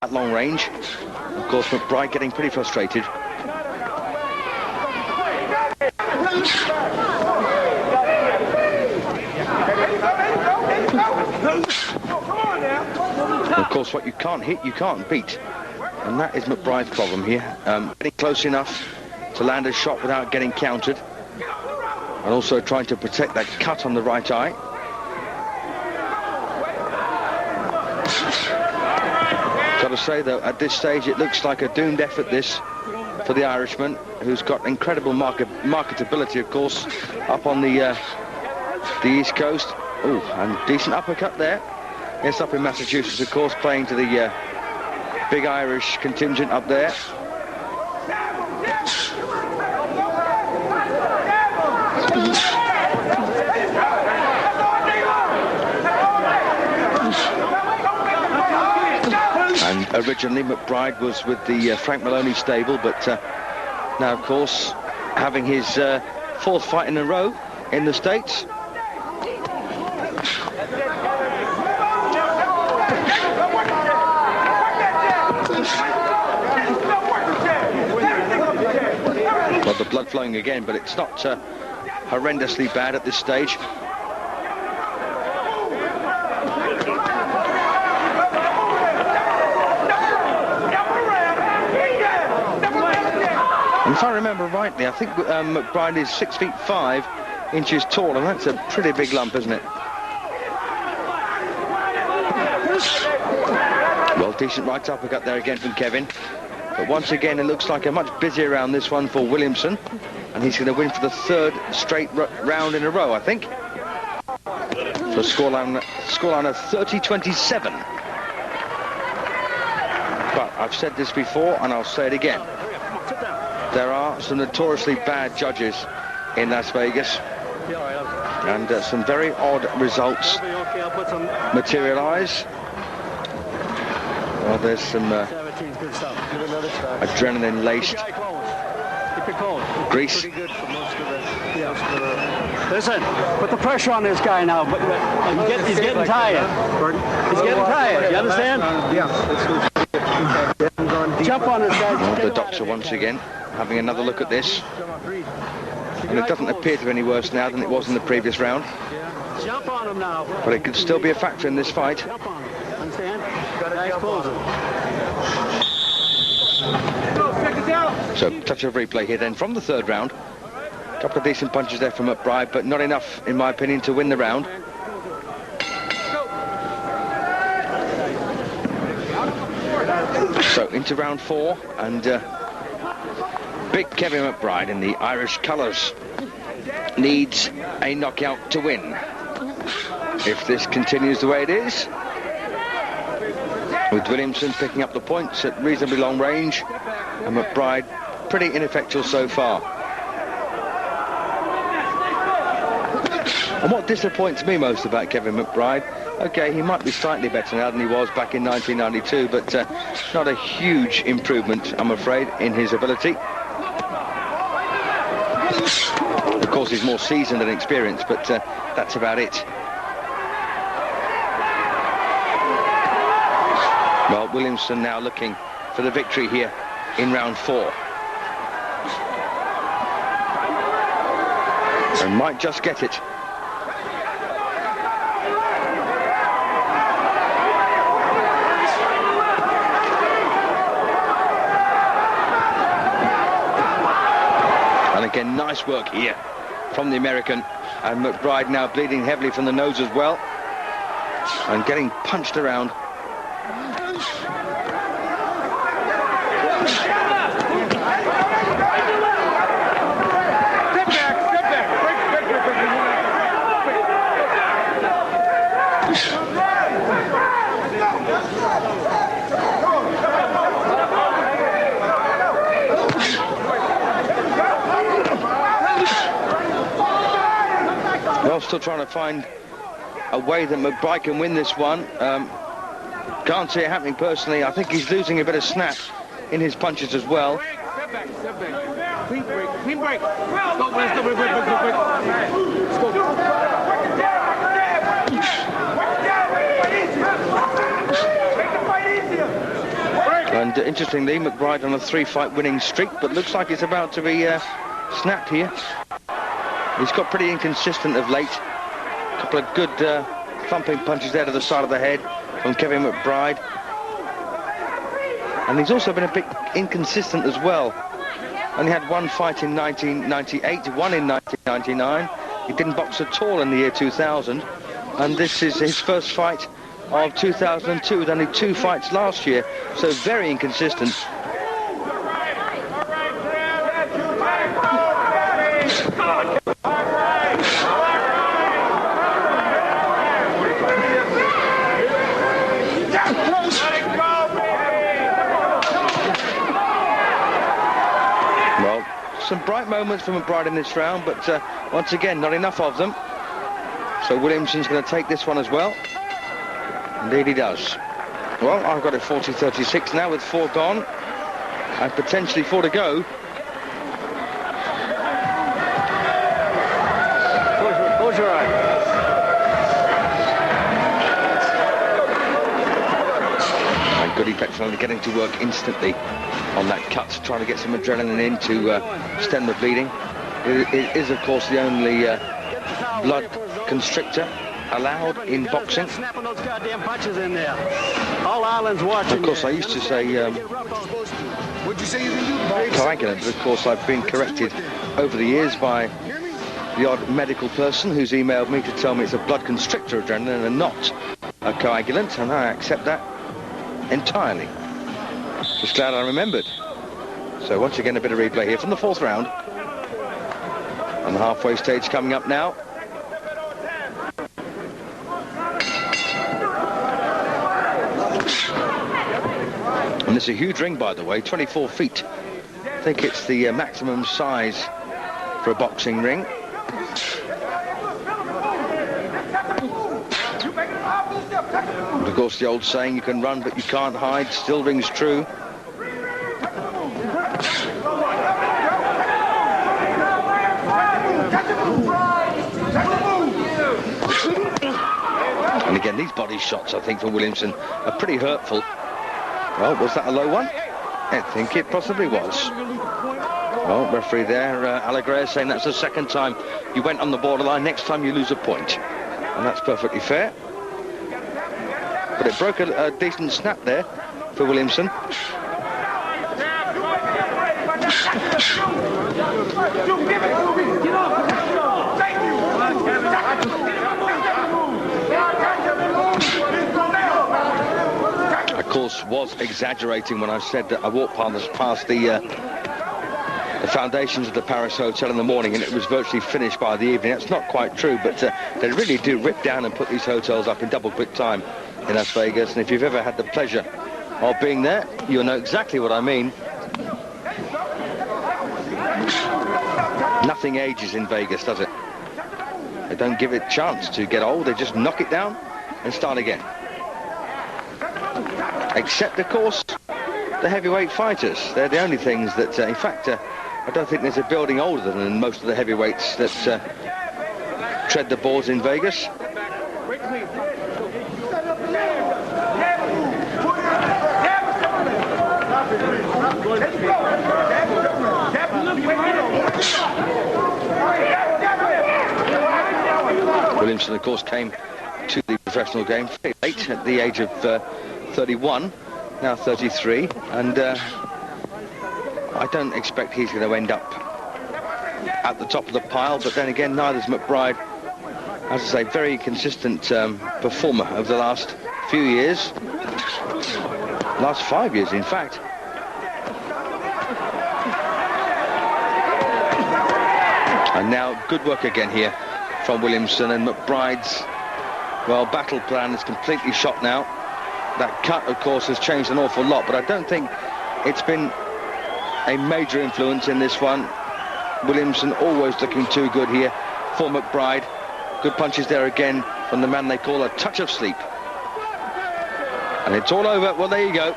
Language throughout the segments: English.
at long range. Of course, McBride getting pretty frustrated. Of course, what you can't hit, you can't beat. And that is McBride's problem here. Getting close enough to land a shot without getting countered. And also trying to protect that cut on the right eye. Got to say, though, at this stage, it looks like a doomed effort, this, for the Irishman, who's got incredible marketability, of course, up on the East Coast. Oh, and decent uppercut there. Yes, up in Massachusetts, of course, playing to the big Irish contingent up there. And originally McBride was with the Frank Maloney stable, but now, of course, having his fourth fight in a row in the States. Well, the blood flowing again, but it's not horrendously bad at this stage. And if I remember rightly, I think McBride is 6'5" tall, and that's a pretty big lump, isn't it? Well, decent right uppercut there again from Kevin. But once again, it looks like a much busier round, this one, for Williamson. And he's going to win for the third straight round in a row, I think. For scoreline of 30-27. But I've said this before, and I'll say it again. There are some notoriously bad judges in Las Vegas. And some very odd results materialise. Well, there's some adrenaline-laced grease. Listen, put the pressure on this guy now. But he's getting tired. He's getting tired. You understand? Yeah. Jump on this guy. Well, the doctor once again having another look at this. And it doesn't appear to be any worse now than it was in the previous round. Jump on him now. But it could still be a factor in this fight. Jump on him. Understand? Nice closer. So, touch of replay here then from the third round. A couple of decent punches there from McBride, but not enough, in my opinion, to win the round. So, into round four, and big Kevin McBride in the Irish colours needs a knockout to win. If this continues the way it is, with Williamson picking up the points at reasonably long range, and McBride pretty ineffectual so far. And what disappoints me most about Kevin McBride, okay, he might be slightly better now than he was back in 1992, but not a huge improvement, I'm afraid, in his ability. Of course, he's more seasoned and experienced, but that's about it. Well, Williamson now looking for the victory here in round four. And might just get it. And again, nice work here from the American. And McBride now bleeding heavily from the nose as well. And getting punched around. Well, still trying to find a way that McBride can win this one. Can't see it happening personally. I think he's losing a bit of snap in his punches as well. Clean break. And interestingly, McBride on a 3-fight winning streak, but looks like it's about to be snapped here. He's got pretty inconsistent of late. A couple of good thumping punches there to the side of the head from Kevin McBride. And he's also been a bit inconsistent as well. Only had one fight in 1998, one in 1999. He didn't box at all in the year 2000. And this is his first fight of 2002, with only 2 fights last year. So very inconsistent. Well, some bright moments for McBride in this round, but once again, not enough of them. So Williamson's going to take this one as well. Indeed he does. Well, I've got it 40-36 now with 4 gone. And potentially 4 to go. Close your eye. And Goody Petrolani getting to work instantly on that cut, trying to get some adrenaline in to stem the bleeding. It is, of course, the only blood constrictor allowed in boxing. Snapping those goddamn punches in there. All Ireland's watching. Of course, I used to say What'd you say you can do? coagulant, but of course I've been corrected over the years by the odd medical person who's emailed me to tell me it's a blood constrictor adrenaline and not a coagulant, and I accept that entirely. Just glad I remembered. So once again, a bit of replay here from the 4th round. And the halfway stage coming up now. And this is a huge ring, by the way, 24 feet. I think it's the maximum size for a boxing ring. And of course, the old saying, you can run but you can't hide, still rings true. And again, these body shots, I think, for Williamson are pretty hurtful. Well, was that a low one? I think it possibly was. Well, referee there, Allegre, saying that's the 2nd time you went on the borderline. Next time you lose a point. And that's perfectly fair. But it broke a decent snap there for Williamson. Of course, was exaggerating when I said that I walked past the foundations of the Paris Hotel in the morning and it was virtually finished by the evening. That's not quite true, but they really do rip down and put these hotels up in double quick time in Las Vegas. And if you've ever had the pleasure of being there, you'll know exactly what I mean. Nothing ages in Vegas, does it? They don't give it a chance to get old. They just knock it down and start again. Except, of course, the heavyweight fighters. They're the only things that, in fact, I don't think there's a building older than most of the heavyweights that tread the boards in Vegas. Williamson, of course, came to the professional game very late, at the age of 31, now 33, and I don't expect he's going to end up at the top of the pile, but then again, neither's McBride. As I say, very consistent performer over the last few years, last 5 years, in fact. And now, good work again here from Williamson, and McBride's, well, battle plan is completely shot now. That cut, of course, has changed an awful lot, but I don't think it's been a major influence in this one. Williamson always looking too good here for McBride. Good punches there again from the man they call a touch of sleep. And it's all over. Well, there you go.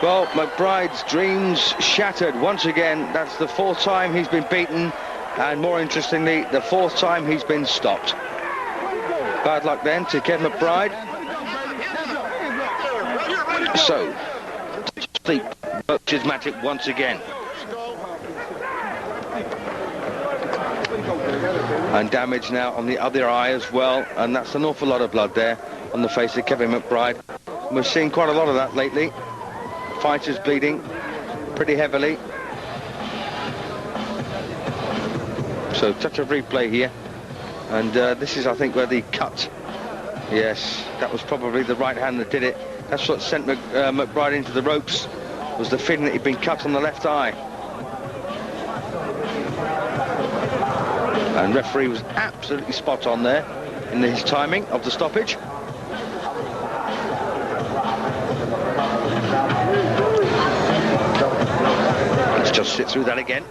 Well, McBride's dreams shattered once again. That's the 4th time he's been beaten, and more interestingly, the 4th time he's been stopped. Bad luck then to Ken McBride. So, Sleep works his magic once again. And damage now on the other eye as well, and that's an awful lot of blood there on the face of Kevin McBride. We're seeing quite a lot of that lately. Fighters bleeding pretty heavily. So touch of replay here, and this is, I think, where the cut. Yes, that was probably the right hand that did it. That's what sent McBride into the ropes, was the feeling that he'd been cut on the left eye. And referee was absolutely spot on there in his timing of the stoppage. Let's just sit through that again.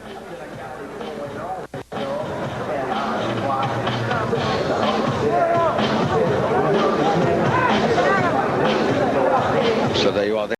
So there you are.